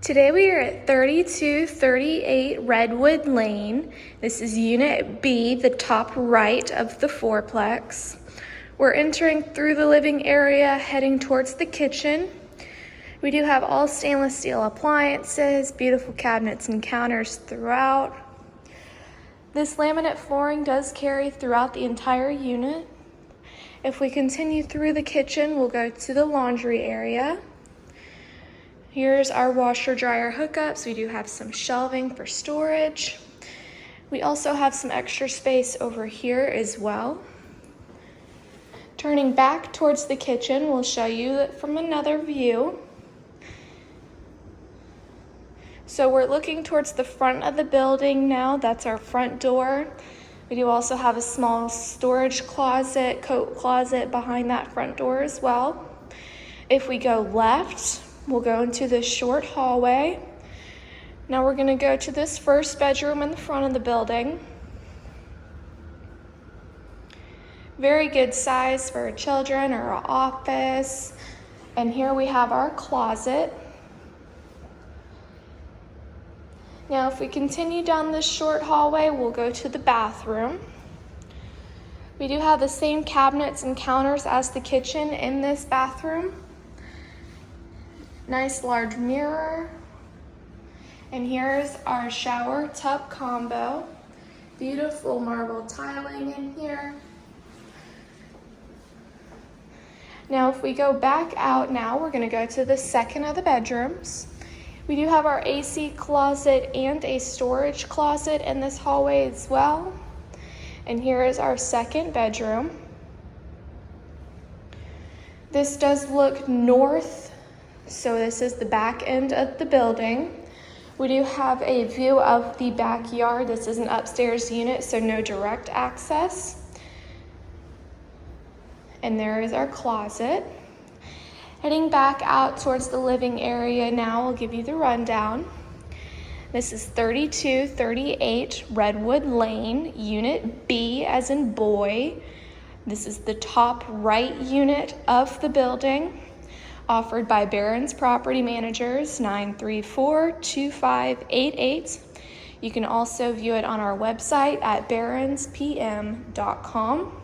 Today we are at 3238 Redwood Lane. This is Unit B, the top right of the fourplex. We're entering through the living area, heading towards the kitchen. We do have all stainless steel appliances, beautiful cabinets and counters throughout. This laminate flooring does carry throughout the entire unit. If we continue through the kitchen, we'll go to the laundry area. Here's our washer dryer hookups. We do have some shelving for storage. We also have some extra space over here as well. Turning back towards the kitchen, we'll show you that from another view. So we're looking towards the front of the building now. That's our front door. We do also have a small storage closet, coat closet behind that front door as well. If we go left, we'll go into this short hallway. Now we're gonna go to this first bedroom in the front of the building. Very good size for children or an office. And here we have our closet. Now if we continue down this short hallway, we'll go to the bathroom. We do have the same cabinets and counters as the kitchen in this bathroom. Nice large mirror. And here's our shower tub combo. Beautiful marble tiling in here. Now if we go back out now, we're gonna go to the second of the bedrooms. We do have our AC closet and a storage closet in this hallway as well. And here is our second bedroom. This does look north. So this is the back end of the building. We do have a view of the backyard. This is an upstairs unit, so no direct access. And there is our closet. Heading back out towards the living area now, I'll give you the rundown. This is 3238 Redwood Lane, Unit B as in boy. This is the top right unit of the building. Offered by Barron's Property Managers, 934-2588. You can also view it on our website at barronspm.com.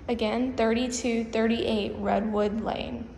Again, 3238 Redwood Lane.